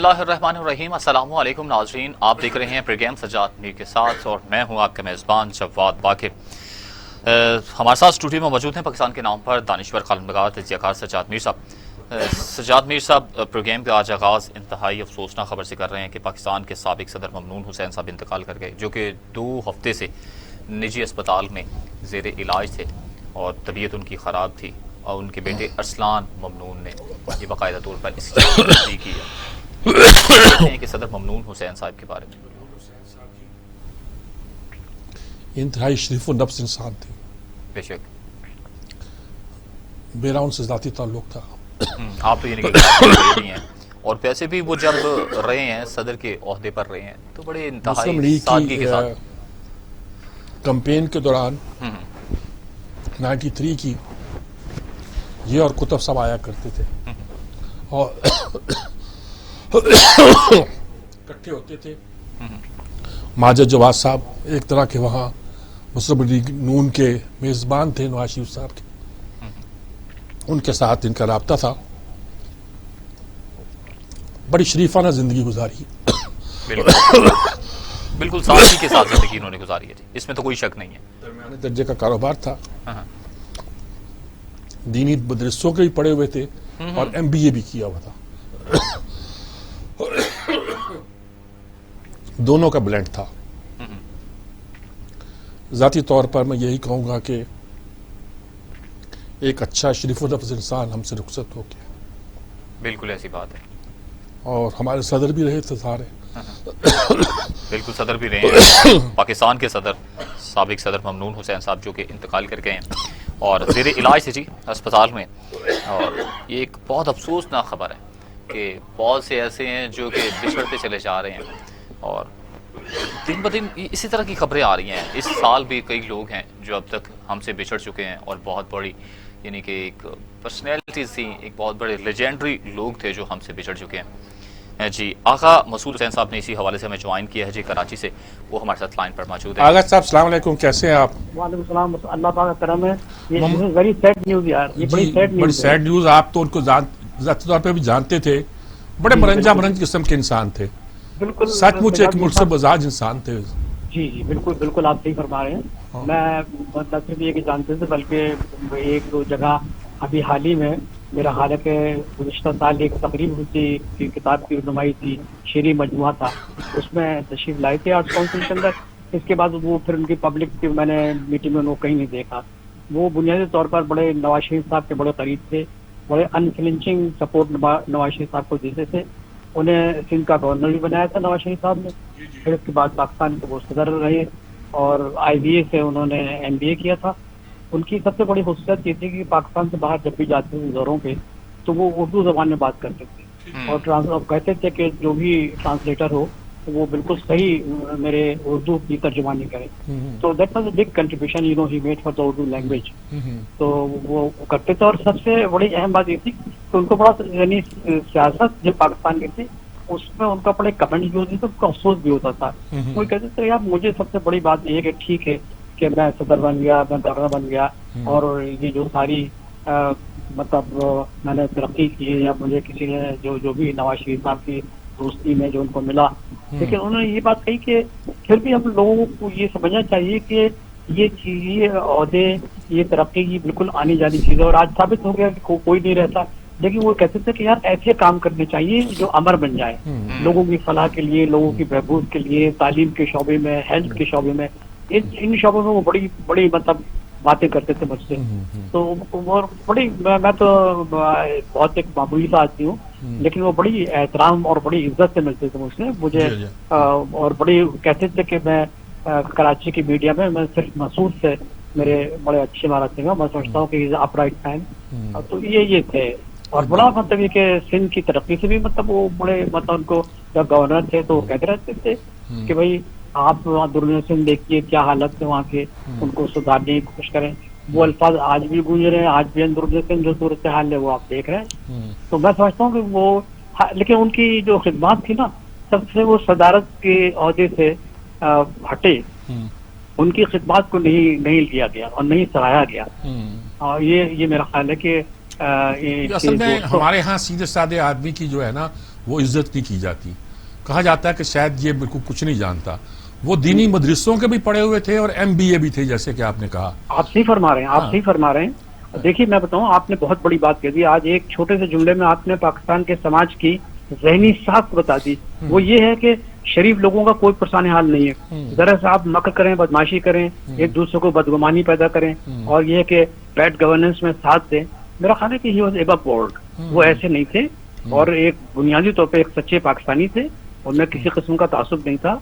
اللہ الرحمن الرحیم۔ السلام علیکم ناظرین، آپ دیکھ رہے ہیں پروگرام سجاد میر کے ساتھ اور میں ہوں آپ کا میزبان جواد باقر۔ ہمارے ساتھ اسٹوڈیو میں موجود ہیں پاکستان کے نام پر دانشور قلمنگار تجزیہ کار سجاد میر صاحب۔ سجاد میر صاحب، پروگرام کا آج آغاز انتہائی افسوسناک خبر سے کر رہے ہیں کہ پاکستان کے سابق صدر ممنون حسین صاحب انتقال کر گئے، جو کہ 2 ہفتے سے نجی اسپتال میں زیر علاج تھے اور طبیعت ان کی خراب تھی، اور ان کے بیٹے ارسلان ممنون نے یہ باقاعدہ طور پر اس کی تصدیق کی ہے۔ کہتے ہیں کہ صدر ممنون حسین صاحب کے بارے میں انتہائی شریف و نفس انسان تھے، بے شک میرا ان سے ذاتی تعلق تھا۔ آپ تو یہ نہیں ہیں، اور ویسے بھی وہ جب رہے ہیں صدر کے عہدے پر رہے ہیں تو بڑے مسلم انتہائی لیگ سادگی کی کے ساتھ کمپین کے دوران 93 کی یہ اور کتب صاحب آیا کرتے تھے اور اکٹھے ہوتے تھے۔ ماجد جواد صاحب ایک طرح کے وہاں مسلم لیگ نون کے میزبان تھے، نواز شریف صاحب کے، ان کے ساتھ ان کا رابطہ تھا۔ بڑی شریفانہ زندگی گزاری، بالکل سادگی کے ساتھ زندگی انہوں نے گزاری ہے، اس میں تو کوئی شک نہیں ہے۔ درمیانے درجے کا کاروبار تھا، دینی مدرسوں کے بھی پڑھے ہوئے تھے اور MBA بھی کیا ہوا تھا، دونوں کا بلینڈ تھا۔ ذاتی طور پر میں یہی کہوں گا کہ ایک اچھا شریف و نفس انسان ہم سے رخصت ہو گیا۔ بالکل ایسی بات ہے، اور ہمارے صدر بھی رہے تھے سارے، بالکل صدر بھی رہے ہیں، پاکستان کے صدر سابق صدر ممنون حسین صاحب جو کہ انتقال کر گئے ہیں اور زیر علاج تھے جی اسپتال میں۔ اور یہ ایک بہت افسوسناک خبر ہے کہ بہت سے ایسے ہیں جو کہ بچھڑتے چلے جا رہے ہیں، اور دن بدن اسی طرح کی خبریں آ رہی ہیں۔ اس سال بھی کئی لوگ ہیں جو اب تک ہم سے بچھڑ چکے ہیں، اور بہت بڑی یعنی کہ ایک پرسنالٹیز تھیں، ایک بہت بڑے لیجنڈری لوگ تھے جو ہم سے بچھڑ چکے ہیں۔ جی آقا مسعود حسین صاحب نے اسی حوالے سے ہمیں جوائن کیا ہے جی کراچی سے، وہ ہمارے ساتھ لائن پر موجود ہے۔ آغا صاحب السلام علیکم، کیسے ہیں آپ؟ وعلیکم السلام، اللہ تعالیٰ کا کرم ہے۔ یہ ویری سیڈ نیوز یار، یہ بڑی سیڈ نیوز، بڑی سیڈ نیوز۔ آپ تو ان کو ذاتی طور پہ بھی جانتے تھے، بڑے مرنجا مرنج قسم کے انسان تھے، بالکل سچ مچ ایک منصب مزاج انسان تھے۔ جی جی بالکل بالکل، آپ صحیح فرما رہے ہیں۔ میں نہ صرف یہ کہ جانتے تھے بلکہ ایک دو جگہ ابھی حال ہی میں میرا خیال ہے کہ گزشتہ سال ایک تقریب ہوئی تھی کہ کتاب کی رونمائی تھی، شعری مجموعہ تھا، اس میں تشریف لائے تھے آرٹس کونسل کے اندر۔ اس کے بعد وہ پھر ان کی پبلک کی میں نے میٹنگ میں وہ کہیں نہیں دیکھا۔ وہ بنیادی طور پر بڑے نواز شریف صاحب کے بڑے قریب تھے، بڑے انفلینچنگ سپورٹ نواز شریف صاحب کو دیتے تھے۔ انہیں سندھ کا گورنر بھی بنایا تھا نواز شریف صاحب نے، پھر اس کے بعد پاکستان کے وہ صدر رہے، اور IBA سے انہوں نے MBA کیا تھا۔ ان کی سب سے بڑی خصوصیت یہ تھی کہ پاکستان سے باہر جب بھی جاتے تھے دوروں پہ تو وہ اردو زبان میں بات کرتے تھے، اور کہتے تھے کہ جو بھی ٹرانسلیٹر ہو وہ بالکل صحیح میرے اردو کی ترجمانی کرے۔ تو that was a big contribution he made for the Urdu language. تو وہ کرتے تھے، اور سب سے بڑی اہم بات یہ تھی کہ ان کو بڑا یعنی سیاست جو پاکستان کی تھی اس میں ان کا بڑے کمنٹ بھی ہوتی تھے، ان کا افسوس بھی ہوتا تھا۔ وہ کہتے تھے یار مجھے سب سے بڑی بات یہ ہے کہ ٹھیک ہے کہ میں صدر بن گیا، میں گورنر بن گیا، اور یہ جو ساری مطلب میں نے ترقی کی یا مجھے کسی نے جو بھی نواز شریف صاحب کی دوستی میں جو ان کو ملا، لیکن انہوں نے یہ بات کہی کہ پھر بھی ہم لوگوں کو یہ سمجھنا چاہیے کہ یہ چیز، یہ عہدے، یہ ترقی کی بالکل آنی جانی چیز ہے، اور آج ثابت ہو گیا کہ کوئی نہیں رہتا۔ لیکن وہ کہتے تھے کہ یار ایسے کام کرنے چاہیے جو امر بن جائے، لوگوں کی فلاح کے لیے، لوگوں کی بہبود کے لیے، تعلیم کے شعبے میں، ہیلتھ کے شعبے میں، ان شعبوں میں وہ بڑی بڑی مطلب باتیں کرتے تھے مجھ سے۔ تو وہ بڑی میں تو بہت ایک معمولی سا آدمی ہوں، لیکن وہ بڑی احترام اور بڑی عزت سے ملتے تھے مجھ سے، مجھے اور بڑی کہتے تھے کہ میں کراچی کی میڈیا میں صرف مسعود سے میرے بڑے اچھے مارا تھے، میں سمجھتا ہوں کہ اپ رائٹ مین۔ تو یہ تھے، اور بڑا مطلب یہ کہ سندھ کی ترقی سے بھی مطلب وہ بڑے مطلب ان کو جب گورنر تھے تو کہتے رہتے تھے کہ بھائی آپ وہاں درمیان سندھ دیکھیے کیا حالت ہے وہاں کے، ان کو سدھارنے کی کوشش کریں۔ وہ الفاظ آج بھی گونج رہے ہیں، آج بھی اندرون سندھ جو صورتحال ہے وہ آپ دیکھ رہے ہیں۔ تو میں سمجھتا ہوں کہ وہ، لیکن ان کی جو خدمات تھی نا، سب سے وہ صدارت کے عہدے سے ہٹے، ان کی خدمات کو نہیں لیا گیا اور نہیں سراہا گیا، اور یہ میرا خیال ہے کہ اصل میں ہمارے ہاں سیدھے سادے آدمی کی جو ہے نا وہ عزت نہیں کی جاتی. کہا جاتا ہے کہ شاید یہ بالکل کچھ نہیں جانتا. وہ دینی مدرسوں کے بھی پڑھے ہوئے تھے اور MBA بھی تھے, جیسے کہ آپ نے کہا. آپ صحیح فرما رہے ہیں, آپ صحیح فرما رہے ہیں. دیکھیے میں بتاؤں, آپ نے بہت بڑی بات کہہ دی. آج ایک چھوٹے سے جملے میں آپ نے پاکستان کے سماج کی ذہنی ساخت بتا دی. وہ یہ ہے کہ شریف لوگوں کا کوئی پریشانی حال نہیں ہے. ذرا سا آپ مکر کریں, بدماشی کریں, ایک دوسرے کو بدگمانی پیدا کریں, اور یہ کہ بیڈ گورننس میں ساتھ دیں. میرا خیال ہے کہ ہی واز ایبو بورڈ. وہ ایسے نہیں تھے, اور ایک بنیادی طور پہ ایک سچے پاکستانی تھے, اور میں کسی قسم کا تعصب نہیں تھا.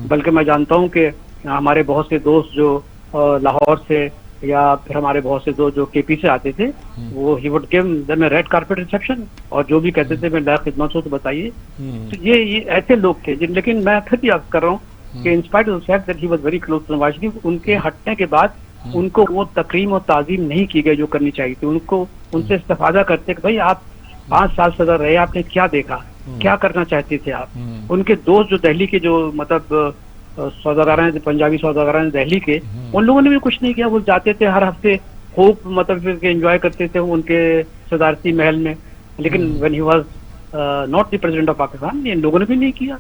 بلکہ میں جانتا ہوں کہ ہمارے بہت سے دوست جو لاہور سے یا پھر ہمارے بہت سے دوست جو KP سے آتے تھے, وہ ہی with gave them a red carpet reception, اور جو بھی کہتے تھے میں لائق خدمت ہوں تو بتائیے. تو یہ ایسے لوگ تھے لیکن میں پھر بھی عرض کر رہا ہوں کہ in spite of fact that he was very close to Nawaz Sharif, ان کے ہٹنے کے بعد ان کو وہ تکریم اور تعظیم نہیں کی گئی جو کرنی چاہیے تھی. ان سے استفادہ کرتے کہ بھائی آپ 5 سال صدر رہے, آپ نے کیا دیکھا, کیا کرنا چاہتے تھے آپ. ان کے دوست جو دہلی کے جو مطلب سوداگران پنجابی سوداگران دہلی کے, ان لوگوں نے بھی کچھ نہیں کیا. وہ جاتے تھے ہر ہفتے خوب مطلب انجوائے کرتے تھے ان کے صدارتی محل میں, لیکن when he was not the president of Pakistan, ان لوگوں نے بھی نہیں کیا.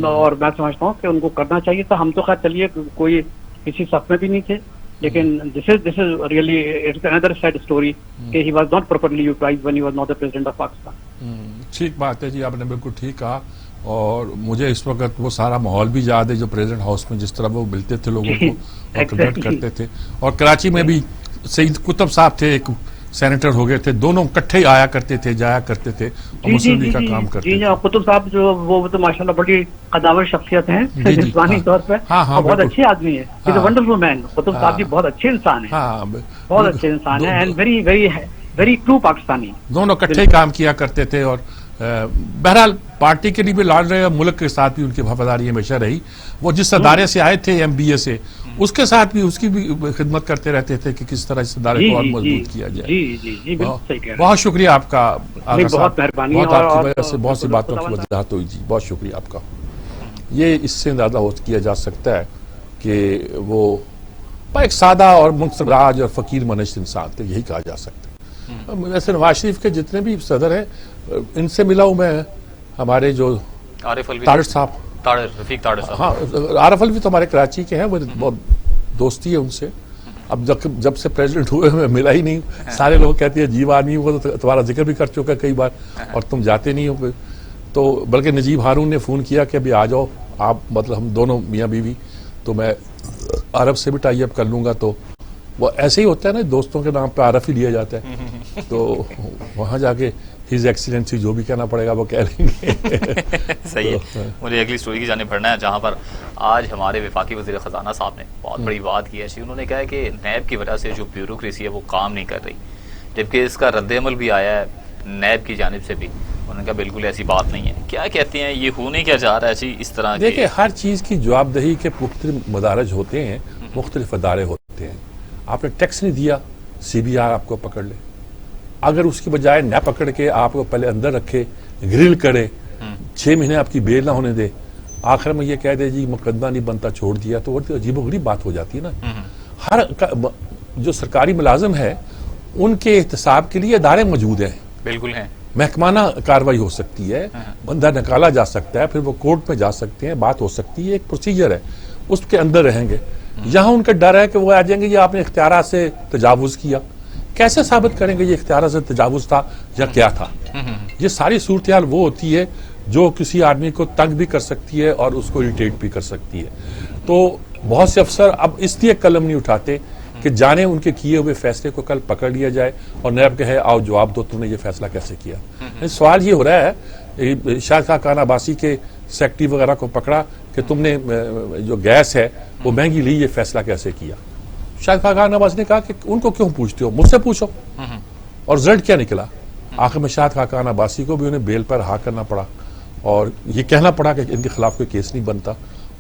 اور میں سمجھتا ہوں کہ ان کو کرنا چاہیے تھا. ہم تو خیر چلیے کوئی کسی صف میں بھی نہیں تھے, لیکن this is really it's another sad story کہ he was not properly utilized when he was not the president of Pakistan. ٹھیک بات ہے جی, آپ نے بالکل ٹھیک کہا. اور مجھے اس وقت وہ سارا ماحول بھی یاد ہے جو پریزیڈنٹ ہاؤس میں جس طرح وہ ملتے تھے لوگوں کو اور کنڈکٹ کرتے تھے. اور کراچی میں بھی سعید قطب صاحب تھے, ایک سینیٹر ہو گئے تھے, دونوں اکٹھے آیا کرتے تھے, جایا کرتے تھے اور مسلم لیگ کا کام کرتے تھے. قطب صاحب جو وہ تو ماشاءاللہ بڑی قداور شخصیت ہیں جسمانی طور پہ, بہت اچھے آدمی ہیں. He's a wonderful man. Qutub صاحب بھی بہت اچھے انسان ہیں, بہت اچھے انسان ہیں, and very very very true Pakistani. دونوں اکٹھے کام کیا کرتے تھے. اور بہرحال پارٹی کے لیے بھی لڑ رہے, ملک کے ساتھ بھی ان کی وفاداری ہمیشہ رہی. وہ جس ادارے سے آئے تھے MBA سے, اس کے ساتھ بھی اس کی بھی خدمت کرتے رہتے تھے کہ کس طرح اس ادارے کو اور مضبوط کیا جائے. بہت شکریہ آپ کا, بہت مہربانی, بہت آپ کی وجہ سے بہت سی باتوں کی وضاحت ہوئی جی. بہت شکریہ آپ کا. یہ اس سے اندازہ کیا جا سکتا ہے کہ وہ ایک سادہ اور منفرد اور فقیر منشد انسان تھے, یہی کہا جا سکتا ہے. ویسے نواز شریف کے جتنے بھی صدر ہیں ان سے ملا ہوں میں, ہمارے جو طارق صاحب, رفیق طارق صاحب, ہاں عارف الوی تو ہمارے کراچی کے ہیں, وہ بہت دوستی ہے ان سے. اب جب سے پریزیڈنٹ ہوئے میں ملا ہی نہیں. سارے لوگ کہتے ہیں عجیب آدمی, وہ تو تمہارا ذکر بھی کر چکا کئی بار اور تم جاتے نہیں ہو. تو بلکہ نجیب ہارون نے فون کیا کہ ابھی آ جاؤ آپ, مطلب ہم دونوں میاں بیوی, تو میں عرب سے بھی ٹائی اپ کر لوں گا. تو وہ ایسے ہی ہوتا ہے نا, دوستوں کے نام پہ عارف ہی لیا جاتا ہے. تو وہاں جا کے ہز ایکسیلنسی جو بھی کہنا پڑے گا وہ کہہ لیں گے. صحیح ہے. مجھے اگلی سٹوری کی جانب بڑھنا ہے, جہاں پر آج ہمارے وفاقی وزیر خزانہ صاحب نے بہت بڑی بات کی ہے. انہوں نے کہا کہ نیب کی وجہ سے جو بیوروکریسی ہے وہ کام نہیں کر رہی, جبکہ اس کا رد عمل بھی آیا ہے نیب کی جانب سے بھی. انہوں نے کہا بالکل ایسی بات نہیں ہے. کیا کہتے ہیں, یہ ہونے کیا جا رہا ہے جی اس طرح؟ دیکھیں, ہر چیز کی جواب دہی کے مختلف مدارج ہوتے ہیں, مختلف ادارے ہوتے ہیں. آپ نے ٹیکس نہیں دیا, CBR آپ کو پکڑ لے. اگر اس کی بجائے نہ پکڑ کے آپ کو پہلے اندر رکھے, گرل کرے, 6 مہینے آپ کی بیل نہ ہونے دے, آخر میں یہ کہہ دے جی مقدمہ نہیں بنتا چھوڑ دیا, تو وہ عجیب و غریب بات ہو جاتی ہے نا. ہر جو سرکاری ملازم ہے ان کے احتساب کے لیے ادارے موجود ہیں, بالکل ہیں. محکمانہ کاروائی ہو سکتی ہے, بندہ نکالا جا سکتا ہے, پھر وہ کورٹ میں جا سکتے ہیں, بات ہو سکتی ہے, ایک پروسیجر ہے, اس کے اندر رہیں گے. یہاں ان کا ڈر ہے کہ وہ آ جائیں گے یہ آپ نے اختیارات سے تجاوز کیا. کیسے ثابت کریں گے یہ اختیارات سے تجاوز تھا یا کیا تھا؟ یہ ساری صورتحال وہ ہوتی ہے جو کسی آدمی کو تنگ بھی کر سکتی ہے اور اس کو اریٹیٹ بھی کر سکتی ہے. تو بہت سے افسر اب اس لیے قلم نہیں اٹھاتے کہ جانے ان کے کیے ہوئے فیصلے کو کل پکڑ لیا جائے اور نیب کہے آؤ جواب دو تم نے یہ فیصلہ کیسے کیا. سوال یہ ہو رہا ہے, شاہد خاقان عباسی کے سیکٹری وغیرہ کو پکڑا کہ تم نے جو گیس ہے وہ مہنگی لی, یہ فیصلہ کیسے کیا. شاہد خاقان عباسی نے کہا کہ ان کو کیوں پوچھتے ہو, مجھ سے پوچھو. اور رزلٹ کیا نکلا؟ آخر میں شاہد خاقان عباسی کو بھی انہیں بیل پر ہاں کرنا پڑا اور یہ کہنا پڑا کہ ان کے خلاف کوئی کیس نہیں بنتا.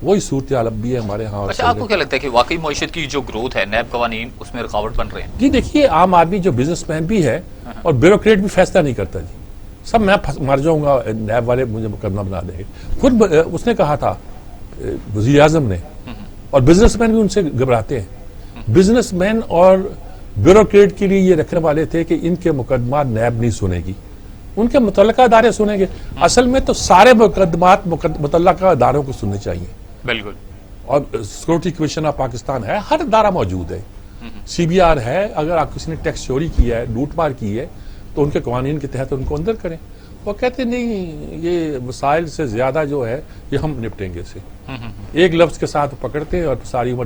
وہی صورتحال اب بھی ہے ہمارے ہاں. اچھا, آپ کو کیا لگتا ہے کہ واقعی معیشت کی جو گروتھ ہے, نیب قوانین اس میں رکاوٹ بن رہے ہیں؟ جی دیکھیے, عام آدمی جو بزنس مین بھی ہے اور بیوروکریٹ بھی فیصلہ نہیں کرتا جی. سب میں مر جاؤں گا, نیب والے مجھے مقدمہ بنا دیں گے. خود اس نے کہا تھا وزیر اعظم نے, اور بزنس مین بھی ان سے گھبراتے ہیں. بزنس مین اور بیوروکریٹ کے لیے یہ رکھنے والے تھے کہ ان کے مقدمات نیب نہیں سنے گی. ان کے متعلقہ ادارے سنیں گے. اصل میں تو سارے مقدمات متعلقہ اداروں کو سننے چاہیے. بالکل. اور سیکورٹی کمیشن آف پاکستان ہے, ہر ادارہ موجود ہے, سی بی آر ہے. اگر آپ کسی نے ٹیکس چوری کیا ہے, لوٹ مار کی ہے, تو ان کے قوانین کے تحت ان کو اندر کریں. وہ کہتے نہیں یہ وسائل سے زیادہ جو ہے یہ ہم نپٹیں گے اسے. ایک لفظ کے ساتھ پکڑتے ہیں اور ساری عمر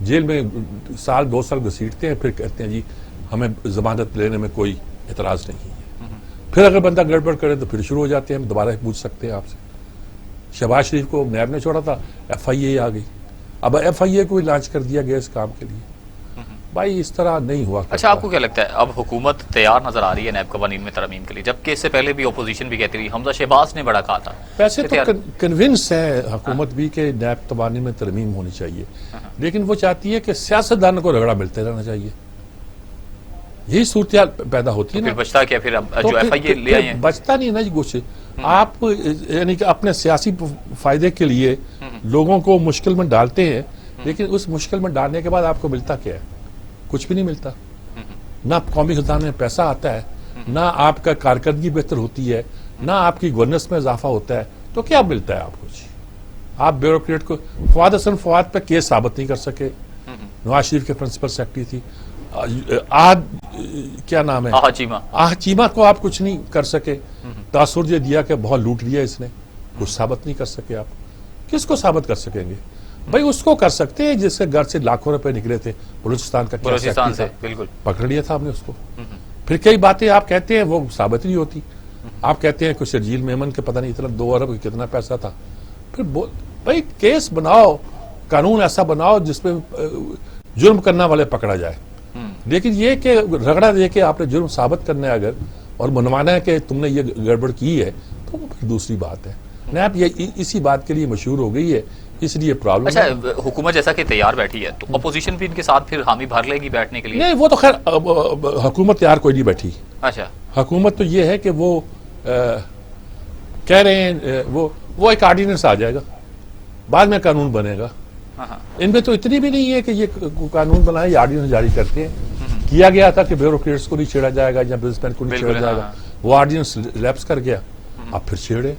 جیل میں 1 سال 2 سال گھسیٹتے ہیں, پھر کہتے ہیں جی ہمیں ضمانت لینے میں کوئی اعتراض نہیں ہے. پھر اگر بندہ گڑبڑ کرے تو پھر شروع ہو جاتے ہیں, ہم دوبارہ پوچھ سکتے ہیں آپ سے. شہباز شریف کو نیب نے چھوڑا تھا, ایف آئی اے آ گئی, اب ایف آئی اے کو لانچ کر دیا گیا اس کام کے لیے. بھائی اس طرح نہیں ہوا. اچھا, آپ کو کیا لگتا ہے اب حکومت تیار نظر آ رہی ہے نیب قوانین میں ترمیم کے لیے, جبکہ اس سے پہلے بھی اپوزیشن بھی کہتی رہی, حمزہ شہباز نے بڑا کہا تھا. ویسے تو کنونس ہے حکومت بھی کہ نیب قوانین میں ترمیم ہونی چاہیے, لیکن وہ چاہتی ہے کہ سیاستدانوں کو رگڑا ملتے رہنا چاہیے. یہی صورتحال پیدا ہوتی ہے نا. پھر بچتا کیا پھر جو ایف آئی اے لے آئے ہیں؟ بچتا نہیں نا جی کچھ. آپ یعنی کہ اپنے سیاسی فائدے کے لیے لوگوں کو مشکل میں ڈالتے ہیں, لیکن اس مشکل میں ڈالنے کے بعد آپ کو ملتا کیا ہے؟ کچھ بھی نہیں ملتا. نہ قومی خزانے میں پیسہ آتا ہے, نہ آپ کا کارکردگی بہتر ہوتی ہے, نہ آپ کی گورننس میں اضافہ ہوتا ہے. تو کیا ملتا ہے آپ کو؟ آپ بیوروکریٹ کو فواد حسن فواد پہ کیس ثابت نہیں کر سکے. نواز شریف کے پرنسپل سیکرٹری تھی. کیا نام ہے, آہ چیمہ کو آپ کچھ نہیں کر سکے. تاثر یہ دیا کہ بہت لوٹ لیا اس نے, کچھ ثابت نہیں کر سکے. آپ کس کو ثابت کر سکیں گے؟ بھائی اس کو کر سکتے ہیں جس کے گھر سے لاکھوں روپے نکلے تھے, بلوچستان کا بلوچستان سے, بالکل پکڑ لیا تھا ہم نے اس کو. پھر کئی باتیں آپ کہتے ہیں وہ ثابت نہیں ہوتی. آپ کہتے ہیں کہ شرجیل میمن کے پتہ نہیں اتنا 2 ارب کتنا پیسہ تھا. پھر بھائی کیس بناؤ, قانون ایسا بناؤ جس پہ جرم کرنے والے پکڑا جائے. لیکن یہ کہ رگڑا دے کے آپ نے جرم ثابت کرنا ہے اگر, اور منوانا ہے کہ تم نے یہ گڑبڑ کی ہے, تو وہ دوسری بات ہے. نیب یہ اسی بات کے لیے مشہور ہو گئی ہے, اس لیے پرابلم. اچھا, حکومت جیسا کہ تیار بیٹھی ہے تو اپوزیشن بھی ان کے ساتھ پھر حامی بھر لے گی بیٹھنے کے لیے؟ نہیں, وہ تو خیر حکومت تیار کوئی نہیں بیٹھی. اچھا, حکومت تو یہ ہے کہ وہ کہہ رہے ہیں وہ ایک آرڈیننس آ جائے گا, بعد میں قانون بنے گا. ان میں تو اتنی بھی نہیں ہے کہ یہ قانون بنائے یا آرڈیننس جاری کرتے ہیں. کیا گیا تھا کہ بیوروکریٹس کو نہیں چھیڑا جائے گا یا بزنس مین کو نہیں چھیڑا جائے گا, وہ آرڈیننس لیپس کر گیا, اب پھر چھیڑے.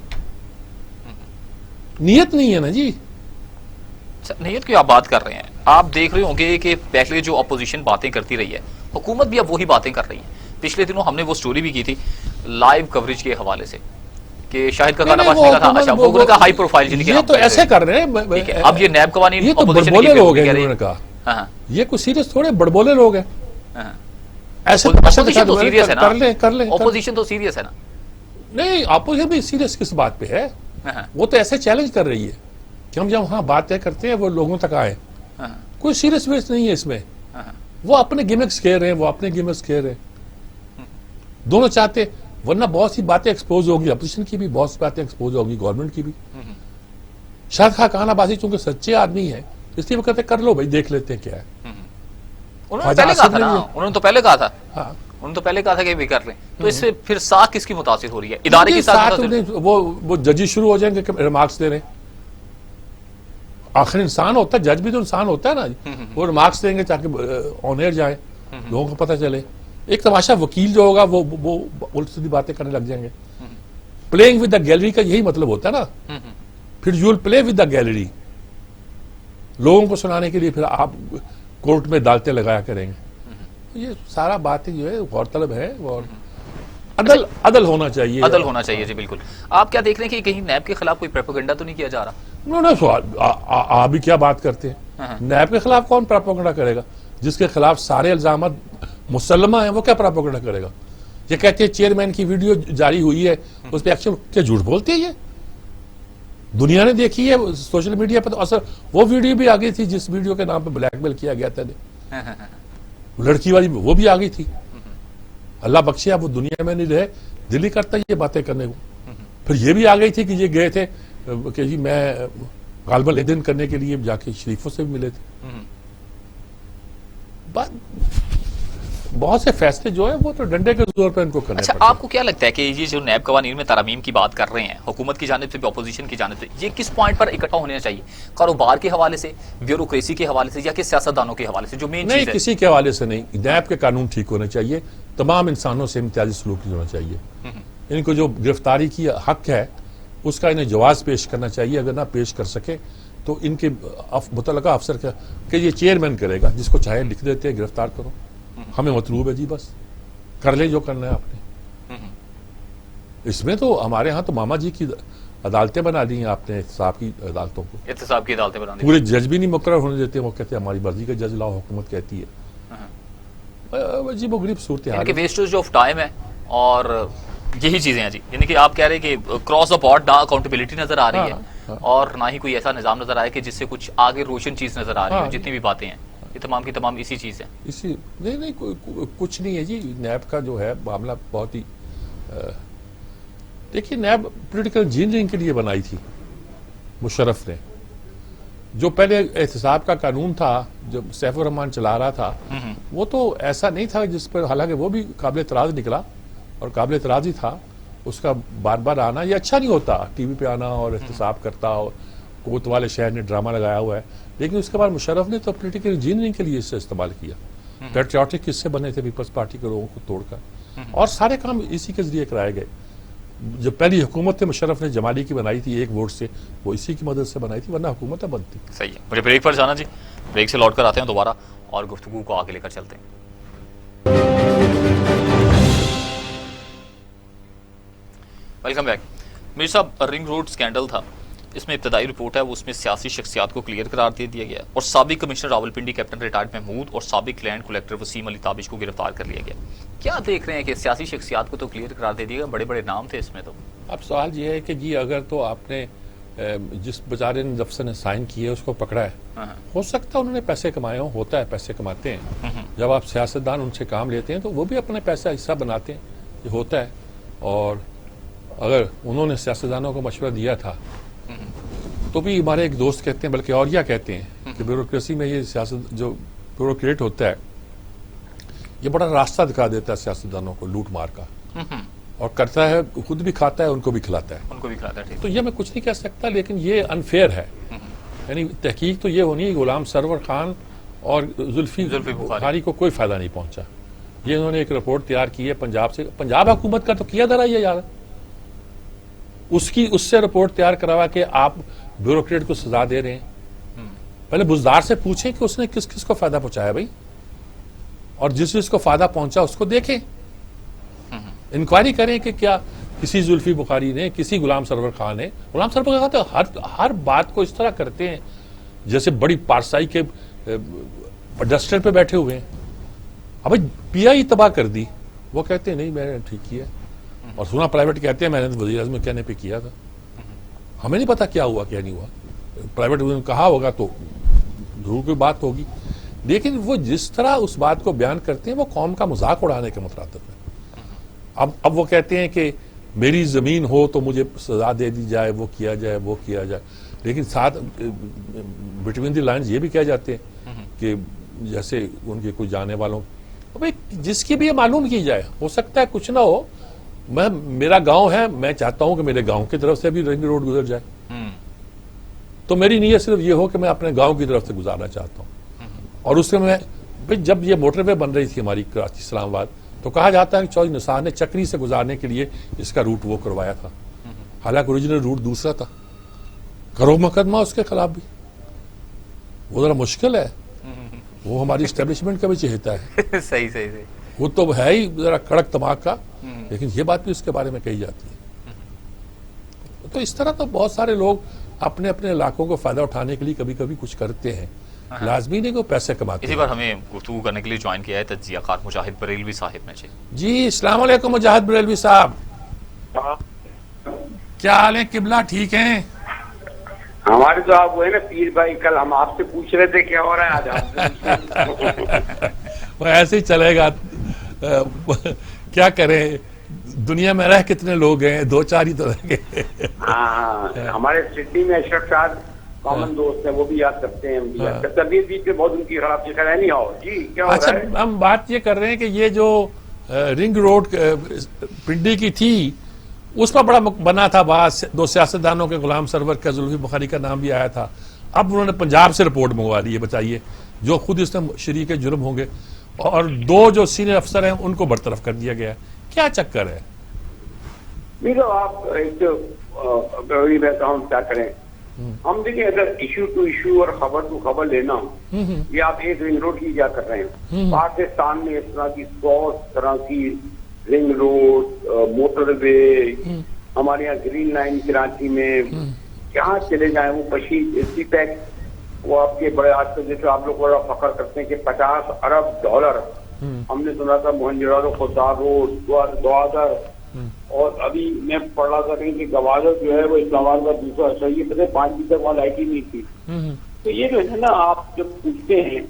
نیت نہیں ہے نا جی. نیت کی آپ بات کر رہے ہیں, آپ دیکھ رہے ہوں گے کہ پہلے جو اپوزیشن باتیں کرتی رہی ہے, حکومت بھی اب وہی باتیں کر رہی ہے. پچھلے دنوں ہم نے وہ سٹوری بھی کی تھی لائیو کوریج کے حوالے سے کہ شاہد کا گانا باشنے کا تھا. اچھا, وہ کا ہائی پروفائل جن کے یہ تو ایسے کر رہے ہیں. اب یہ نیب قوانین یہ تو بڑبولے لوگ ہیں, انہوں نے کہا یہ کوئی سیریس تھوڑے بڑبولے لوگ ہیں. ایسے اپوزیشن تو سیریس ہے نا, کر لیں. اپوزیشن تو سیریس ہے نا. نہیں, اپوزیشن بھی سیریس کس بات پہ ہے؟ وہ تو ایسے چیلنج کر رہی ہے کہ ہم جب وہاں باتیں کرتے ہیں وہ لوگوں تک آئے. کوئی سیریس ویس نہیں ہے اس میں. وہ اپنے گیمکس کہہ رہے ہیں, وہ اپنے گیمکس کہہ رہے ہیں. دونوں چاہتے, ورنہ بہت سی باتیں ایکسپوز ہوگی, اپوزیشن کی بھی بہت سی باتیں ایکسپوز ہوگی, گورنمنٹ کی بھی. شاہد خان آبادی چونکہ سچے آدمی ہیں اس لیے وہ کہتے کر لو بھائی, دیکھ لیتے ہیں کیا ہے. انہوں نے تو پہلے کہا تھا کہ بھی کر رہے ہیں. تو اس سے پھر ساکھ کس کی متاثر ہو رہی ہے؟ ادارے کی ساکھ. وہ ججی شروع ہو جائیں گے کہ ریمارکس دے رہے ہیں. آخر انسان ہوتا ہے, جج بھی تو انسان ہوتا ہے نا. وہ ریمارکس دیں گے تاکہ آن ایئر جائے, لوگوں کو پتہ چلے. ایک تماشا وکیل جو ہوگا وہ الٹ سیدھی باتیں کرنے لگ جائیں گے. پلینگ ود دا گیلری کا یہی مطلب ہوتا ہے نا. پھر you will play with the gallery, لوگوں کو سنانے کے لیے پھر آپ کورٹ میں عدالتیں لگایا کریں گے. یہ سارا باتیں جو ہے غور طلب ہے, اور عدل ہونا چاہیے. عدل ہونا چاہیے, جی بالکل. آپ کیا دیکھ رہے ہیں کہ کہیں نیب کے خلاف کوئی پروپیگنڈا تو نہیں کیا جا رہا؟ انہوں نے سوال آپ بھی کیا بات کرتے ہیں. نیب کے خلاف کون پروپیگنڈا کرے گا؟ جس کے خلاف سارے الزامات مسلمہ ہیں وہ کیا پروپیگنڈا کرے گا؟ یہ کہتے ہیں چیئرمین کی ویڈیو جاری ہوئی ہے, اس پہ ایکشن. کیا جھوٹ بولتے ہیں؟ یہ دنیا نے دیکھی ہے سوشل میڈیا پہ. تو اصل وہ ویڈیو بھی آ گئی تھی جس ویڈیو کے نام پہ بلیک میل کیا گیا تھا, لڑکی والی, وہ بھی آ گئی تھی. اللہ بخشے اب وہ دنیا میں نہیں رہے, دلی کرتا یہ باتیں کرنے کو. پھر یہ بھی آ گئی تھی کہ یہ گئے تھے کہ جی میں غالب الدین کرنے کے لیے جا کے شریفوں سے بھی ملے تھے. بہت سے فیصلے جو ہیں وہ تو ڈنڈے کے زور پہ ان کو کرنے. اچھا, آپ کو کیا لگتا ہے کہ یہ جو نیب قوانین میں ترامیم کی بات کر رہے ہیں حکومت کی جانب سے بھی اپوزیشن کی جانب سے, یہ کس پوائنٹ پر اکٹھا ہونا چاہیے؟ کاروبار کے حوالے سے, بیوروکریسی کے حوالے سے, یا کہ سیاستدانوں کے حوالے سے؟ جو مین چیز ہے, کسی کے حوالے سے نہیں. نیب کے قانون ٹھیک ہونے چاہیے, تمام انسانوں سے امتیازی سلوک ہونا چاہیے. ان کو جو گرفتاری کی حق ہے اس کا انہیں جواز پیش کرنا چاہیے. اگر نہ پیش کر سکے تو ان کے متعلقہ افسر کا کہ یہ چیئرمین کرے گا, جس کو چاہے لکھ دیتے ہیں گرفتار کرو, ہمیں مطلوب ہے جی, بس کر لیں جو کرنا ہے آپ نے. اس میں تو ہمارے ہاں تو ماما جی کی عدالتیں بنا دی ہیں آپ نے, احتساب کی عدالتوں کو, احتساب کی عدالتیں بنا دی, پورے جج بھی نہیں مقرر ہونے دیتے. وہ کہتے ہیں ہماری مرضی کا جج لاؤ, حکومت کہتی ہے. عجیب و غریب صورتحال. ویسٹیج آف ٹائم ہے اور یہی چیزیں ہیں جی, یعنی کہ آپ کہہ رہے ہیں کہ کراس دا بورڈ نہ اکاؤنٹیبلٹی نظر آ رہی ہے اور نہ ہی کوئی ایسا نظام نظر آئے کہ جس سے کچھ آگے روشن چیز نظر آ رہی ہے. جتنی بھی باتیں ہیں یہ تمام کی تمام اسی چیز ہیں. اسی نہیں کچھ نہیں ہے جی. نیب کا جو ہے معاملہ بہت ہی, دیکھیے نیب پولیٹیکل انجینئرنگ کے لیے بنائی تھی مشرف نے. جو پہلے احتساب کا قانون تھا جو سیف الرحمان چلا رہا تھا, وہ تو ایسا نہیں تھا جس پر, حالانکہ وہ بھی قابل اعتراض نکلا اور قابل اعتراض ہی تھا. اس کا بار بار آنا یہ اچھا نہیں ہوتا, ٹی وی پہ آنا اور احتساب کرتا, اور کوتوال شہر نے ڈرامہ لگایا ہوا ہے. لیکن اس کے بعد مشرف نے تو پولیٹیکل انجینئرنگ کے لیے اس سے استعمال کیا. پیٹریوٹک قصے بنے تھے پیپلز پارٹی کے لوگوں کو توڑ کر, اور سارے کام اسی کے ذریعے کرائے گئے. جو پہلی حکومت تھے مشرف نے جمالی کی بنائی تھی ایک ووٹ سے, وہ اسی کی مدد سے بنائی تھی, ورنہ حکومتیں بنتی. صحیح ہے, مجھے بریک پر جانا جی, بریک سے لوٹ کر آتے ہیں دوبارہ اور گفتگو کو آگے لے کر چلتے ہیں. Welcome back. میر صاحب, رنگ روڈ سکینڈل تھا, اس میں ابتدائی رپورٹ ہے وہ اس میں سیاسی شخصیات کو کلیئر قرار دے دیا گیا اور سابق commissioner Rawalpindi captain retired Mahmood اور سابق لینڈ کلیکٹر وسیم علی تابش کو گرفتار کر لیا گیا. کیا دیکھ رہے ہیں کہ سیاسی شخصیات کو تو کلیئر قرار دے دیا گیا, بڑے بڑے نام تھے اس میں. تو اب سوال یہ ہے کہ جی اگر تو آپ نے جس بیچارے افسر نے سائن کیے اس کو پکڑا ہے, ہو سکتا ہے انہوں نے پیسے کمائے ہوں, ہوتا ہے پیسے کماتے ہیں. جب آپ سیاستدان ان سے کام لیتے ہیں تو وہ بھی اپنے پیسہ حصہ بناتے ہیں, یہ ہوتا ہے. اور اگر انہوں نے سیاستدانوں کو مشورہ دیا تھا تو بھی ہمارے ایک دوست کہتے ہیں, بلکہ اور کیا کہتے ہیں کہ بیوروکریسی میں یہ سیاست جو بیوروکریٹ ہوتا ہے یہ بڑا راستہ دکھا دیتا ہے سیاستدانوں کو لوٹ مار کا, اور کرتا ہے, خود بھی کھاتا ہے, ان کو بھی کھلاتا ہے. تو یہ میں کچھ نہیں کہہ سکتا, لیکن یہ انفیئر ہے. یعنی تحقیق تو یہ ہونی ہے غلام سرور خان اور زلفی بخاری کو کوئی فائدہ نہیں پہنچا. یہ انہوں نے ایک رپورٹ تیار کی ہے پنجاب سے, پنجاب حکومت کا تو کیا دھرا ہے یار, اس سے رپورٹ تیار کروا کہ آپ بیوروکریٹ کو سزا دے رہے ہیں. پہلے بزدار سے پوچھیں کہ اس نے کس کس کو فائدہ پہنچایا بھائی, اور جس کو فائدہ پہنچا اس کو دیکھیں, انکوائری کریں کہ کیا کسی زلفی بخاری نے, کسی غلام سرور خان نے. غلام سرور خان تو ہر بات کو اس طرح کرتے ہیں جیسے بڑی پارسائی کے ڈسٹر پہ بیٹھے ہوئے ہیں. اب پی آئی تباہ کر دی, وہ کہتے ہیں نہیں میں نے ٹھیک کیا, اور سنا پرائیویٹ کہتے ہیں میں نے وزیر اعظم کہنے پہ کیا تھا. ہمیں نہیں پتا کیا ہوا کیا نہیں ہوا, پرائیویٹ نے کہا ہوگا تو ضرور کوئی بات ہوگی. لیکن وہ جس طرح اس بات کو بیان کرتے ہیں وہ قوم کا مذاق اڑانے کے مترادف ہے. اب وہ کہتے ہیں کہ میری زمین ہو تو مجھے سزا دے دی جائے, وہ کیا جائے, وہ کیا جائے. لیکن ساتھ بٹوین دی لائنز یہ بھی کہہ جاتے ہیں کہ جیسے ان کے کچھ جانے والوں, جس کی بھی یہ معلوم کی جائے, ہو سکتا ہے کچھ نہ ہو. میرا گاؤں ہے, میں چاہتا ہوں کہ میرے گاؤں کی طرف سے بھی رنگ روڈ گزر جائے, تو میری نیت صرف یہ ہو کہ میں اپنے گاؤں کی طرف سے گزارنا چاہتا ہوں. اور اس میں جب یہ موٹر وے بن رہی تھی ہماری کراچی اسلام آباد, تو کہا جاتا ہے کہ چودھری نثار نے چکری سے گزارنے کے لیے اس کا روٹ وہ کروایا تھا, حالانکہ اوریجنل روٹ دوسرا تھا. کرو مقدمہ اس کے خلاف بھی, وہ ذرا مشکل ہے, وہ ہماری اسٹیبلشمنٹ کا بھی چہتا ہے. صحیح, وہ تو ہے ہی ذرا کڑک دماغ کا, لیکن یہ بات بھی اس کے بارے میں کہی جاتی ہے. تو اس طرح تو بہت سارے لوگ اپنے اپنے علاقوں کو فائدہ اٹھانے کے لیے کبھی کبھی کچھ کرتے ہیں, لازمی نہیں کہ وہ پیسے کماتے ہیں. اسی بار ہمیں گفتگو کرنے کے لیے جوائن کیا ہے تجزیہ کار مجاہد بریلوی صاحب نے. جی السلام علیکم مجاہد بریلوی صاحب, کیا حال ہے؟ قبلہ ٹھیک ہیں؟ ہمارے تو آپ وہ ہے نا پیر بھائی, کل ہم آپ سے پوچھ رہے تھے کیا ہو رہا ہے آج. وہ ایسے ہی چلے گا, کیا کریں, دنیا میں رہ کتنے لوگ ہیں, دو چار ہی تو رہ گئے. ہاں, ہمارے سڈنی میں اشرف صاحب کامن دوست ہیں, وہ بھی یاد کرتے ہیں, ہم بھی یاد کرتے ہیں. طبیعت بھی بہت ان کی خراب سے نہیں ہو جی, کیا ہو رہا ہے؟ اچھا, ہم بات یہ کر رہے ہیں کہ یہ جو رنگ روڈ پنڈی کی تھی اس پر بڑا بنا تھا بات, دو سیاستدانوں کے غلام سرور کا, زلفی بخاری کا نام بھی آیا تھا. اب انہوں نے پنجاب سے رپورٹ منگوا لی ہے, بتائیے, جو خود اس میں شریک جرم ہوں گے, اور دو جو سینئر افسر ہیں ان کو برطرف کر دیا گیا ہے. کیا چکر ہے؟ نہیں تو آپ ایک میں کہوں کیا کریں، ہم دیکھیں اگر ایشو ٹو ایشو اور خبر ٹو خبر لینا، یہ آپ ایک رنگ روڈ کی کیا کر رہے ہیں؟ پاکستان میں اس طرح کی 100 طرح کی رنگ روڈ، موٹر وے، ہمارے یہاں گرین لائن کراچی میں جہاں چلے جائیں وہ کشی سی پیک، وہ آپ کے بڑے آج کل جیسے آپ لوگ بڑا فخر کرتے ہیں کہ $50 ارب، ہم نے سنا تھا موہنجودڑو خودار روڈ گوادر، اور ابھی میں پڑھ رہا تھا کہ گوادر جو ہے وہ اسلام آباد کا دوسرا صحیح پتہ 5 تک وہاں لائٹ ہی نہیں تھی. تو یہ جو ہے نا آپ جب پوچھتے ہیں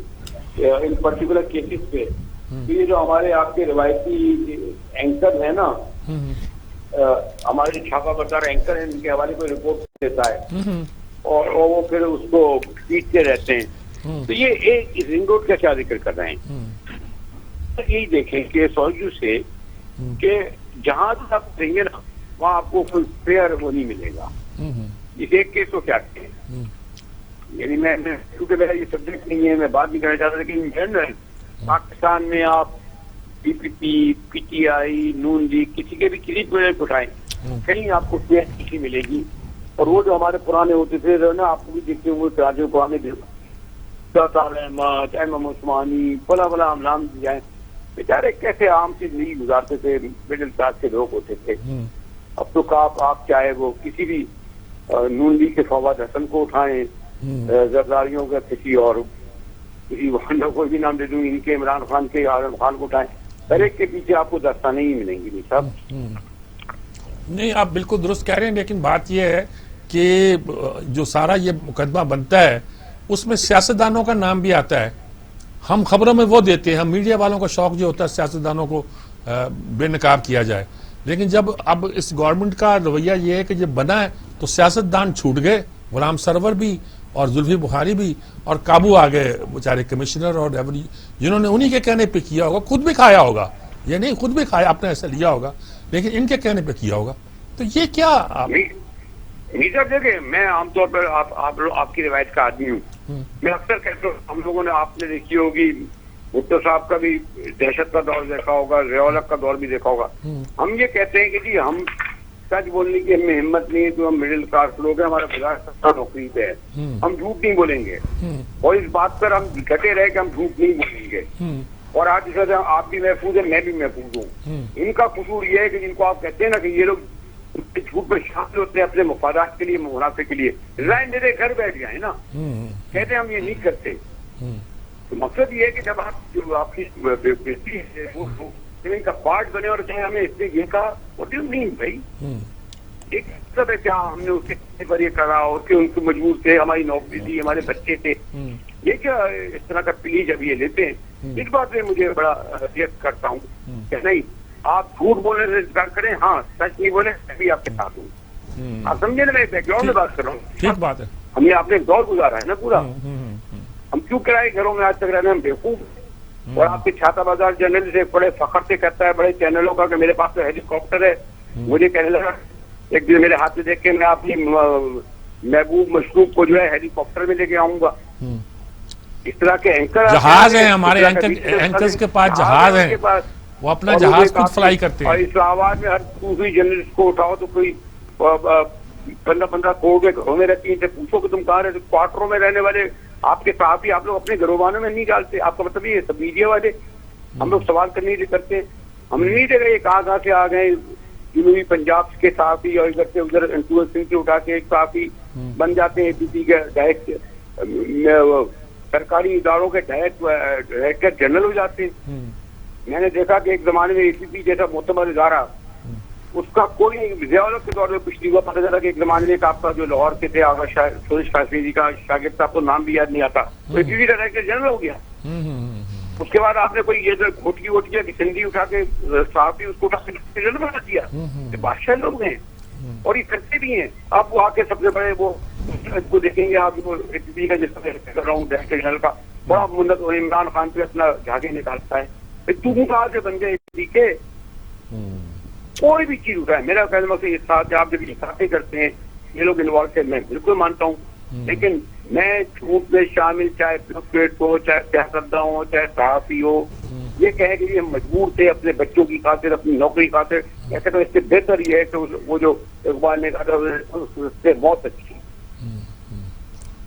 ان پرٹیکولر کیسز پہ، تو یہ جو ہمارے آپ کے روایتی اینکر ہیں نا، ہمارے چھاپا بردار اینکر ہیں، ان کے حوالے کوئی رپورٹ دیتا ہے اور وہ پھر اس کو پیٹتے رہتے ہیں. تو یہ ایک رنگ روڈ کا کیا ذکر کر رہے ہیں؟ یہی دیکھیں کہ سوچو سے کہ جہاں آپ دیں گے نا وہاں آپ کو فل فیئر وہ نہیں ملے گا. اس ایک کیس کو کیا کہیں، یعنی میں کیونکہ میرا یہ سبجیکٹ نہیں ہے، میں بات نہیں کرنا چاہتا، لیکن ان جنرل پاکستان میں آپ پی پی پی، P T I, known league, کسی کے بھی کسی پروجیکٹ اٹھائیں، کہیں آپ کو فیئر نہیں ملے گی. اور وہ جو ہمارے پرانے ہوتے تھے نا، آپ کو بھی دیکھتے ہوں گے راجو پرانے احمد، احمد عثمانی، فلاں فلاں نام جائیں، بیچارے کیسے عام زندگی گزارتے تھے، مڈل کلاس کے لوگ ہوتے تھے. اب تو آپ چاہے وہ کسی بھی نون لیگ کے فواد حسن کو اٹھائیں، زرداریوں کا کسی اور کسی کوئی بھی نام دے دوں، ان کے عمران خان کے عالم خان کو اٹھائیں، ہر ایک کے پیچھے آپ کو داستانیں ہی ملیں گی. نہیں صاحب، نہیں آپ بالکل درست کہہ رہے ہیں، لیکن بات یہ ہے کہ جو سارا یہ مقدمہ بنتا ہے اس میں سیاستدانوں کا نام بھی آتا ہے. ہم خبروں میں وہ دیتے ہیں، ہم میڈیا والوں کا شوق جو ہوتا ہے سیاستدانوں کو بے نقاب کیا جائے، لیکن جب اب اس گورنمنٹ کا رویہ یہ ہے کہ جب بنا ہے تو سیاستدان چھوٹ گئے، غلام سرور بھی اور زلفی بخاری بھی، اور قابو آ گئے بیچارے کمشنر اور جنہوں نے انہی کے کہنے پہ کیا ہوگا، خود بھی کھایا ہوگا، یہ نہیں خود بھی کھایا، آپ نے ایسا لیا ہوگا لیکن ان کے کہنے پہ کیا ہوگا. تو یہ کیا نہیں سر دیکھیں، میں عام طور پر آپ کی روایت کا آدمی ہوں. میں اکثر کہتا ہوں، ہم لوگوں نے آپ نے دیکھی ہوگی، بھٹو صاحب کا بھی دہشت کا دور دیکھا ہوگا، ضیاء-ال-حق کا دور بھی دیکھا ہوگا. ہم یہ کہتے ہیں کہ جی ہم سچ بولنے کی ہمیں ہمت نہیں ہے، تو ہم مڈل کلاس لوگ ہیں، ہمارا بازار سستا نوکری پہ ہے، ہم جھوٹ نہیں بولیں گے، اور اس بات پر ہم ڈٹے رہے کہ ہم جھوٹ نہیں بولیں گے. اور آج اس وجہ آپ بھی محفوظ ہیں، میں بھی محفوظ ہوں. ان کا قصور یہ ہے کہ جن کو آپ کہتے ہیں نا کہ یہ لوگ جھوٹ پر شامل ہوتے ہیں اپنے مفادات کے لیے، منافع کے لیے، ریزائن دے دے گھر بیٹھ جائیں نا، کہتے ہیں ہم یہ نہیں کرتے. تو مقصد یہ ہے کہ جب آپ جو آپ کی بیٹی ہے کا پارٹ بنے اور کہیں ہمیں اس نے یہ کہا، واٹ ڈو یو مین بھائی؟ ایک مطلب ہے کیا ہم نے اس کے پر یہ کرا اور کہ ان کو مجبور تھے، ہماری نوکری تھی، ہمارے بچے تھے، یہ کیا اس طرح کا پلی جب یہ لیتے ہیں؟ اس بات میں مجھے بڑا ریئیکٹ کرتا ہوں کہ نہیں، آپ جھوٹ بولنے سے انکار کریں، ہاں سچ نہیں بولیں، میں بھی آپ کے ساتھ ہوں. آپ سمجھے نا، میں بیک گراؤنڈ میں بات کر رہا ہوں. ٹھیک بات ہے، ہم نے آپ نے دور گزارا ہے نا پورا، ہم کیوں کرائے گھروں میں آج تک رہنے، ہم بیوقوف. اور آپ کے چھاتا بازار جنرل سے بڑے فخر سے کہتا ہے بڑے چینلوں کا کہ میرے پاس تو ہیلی کاپٹر ہے. مجھے کہنے لگا ایک دن میرے ہاتھ میں دیکھ کے میں اپنی محبوب مشروق کو جو ہے ہیلی کاپٹر میں لے کے آؤں گا. اس طرح کے اینکر جہاز ہیں ہمارے اینکرز کے پاس، جہاز ہیں، وہ اپنا جہاز خود فلائی کرتے ہیں. اور اسلام آباد میں ہر دوسری جرنلسٹ کو اٹھاؤ تو کوئی 15 کروڑ کے گھروں میں رہتی ہیں، پوچھو کہ تم کہاں رہتے، کوارٹروں میں رہنے والے آپ کے صحافی آپ لوگ اپنے گھروں والوں میں نہیں ڈالتے. آپ کا مطلب یہ سب میڈیا والے ہم لوگ سوال کرنے کے لیے کرتے ہیں، ہم نہیں دے رہے کہاں سے آ گئے جنوبی پنجاب کے صحافی، اور ادھر سے ادھر انٹوئر سنگھ سے اٹھا کے ایک صحافی بن جاتے ہیں، پی ٹی کے ڈائریکٹر، سرکاری اداروں کے ڈائریکٹر جنرل ہو جاتے ہیں. میں نے دیکھا کہ ایک زمانے میں اے سی پی جیسا معتبر ادارہ، اس کا کوئی ضیاء-ال-حق کے دور میں کچھ نہیں ہوا. پتہ چلا کہ ایک زمانے میں آپ کا جو لاہور کے تھے آغا سورج کاشمی جی کا شاگرد صاحب کو نام بھی یاد نہیں آتا، تو اے سی پی ڈائریکٹر جنرل ہو گیا. اس کے بعد آپ نے کوئی یہ گھوٹی ووٹی کی سندھی اٹھا کے صحافی اس کو اٹھا کے جنرل بنا دیا. بادشاہ لوگ ہیں اور یہ کرتے بھی ہیں. آپ وہ آ کے سب سے بڑے وہ کو دیکھیں گے، آپ اے سی پی کا جس طرح کر رہا ہوں ڈائریکٹر جنرل کا بڑا منت عمران خان پہ اپنا جھاگے نکالتا ہے. تو کہاں سے بن گئے ٹھیک ہے؟ کوئی بھی چیز اٹھائے، میرا کہنا ہے کہ اس ساتھ آپ جب یہ باتیں کرتے ہیں یہ لوگ انوالو تھے، میں بالکل مانتا ہوں، لیکن میں جھوٹ میں شامل، چاہے بیوروکریٹ ہو، چاہے سیاستداں ہو، چاہے صحافی ہو، یہ کہے کہ یہ مجبور تھے اپنے بچوں کی خاطر، اپنی نوکری خاطر، ایسے تو اس سے بہتر یہ ہے کہ وہ جو اقبال نے کہا تھا اس سے بہت اچھی.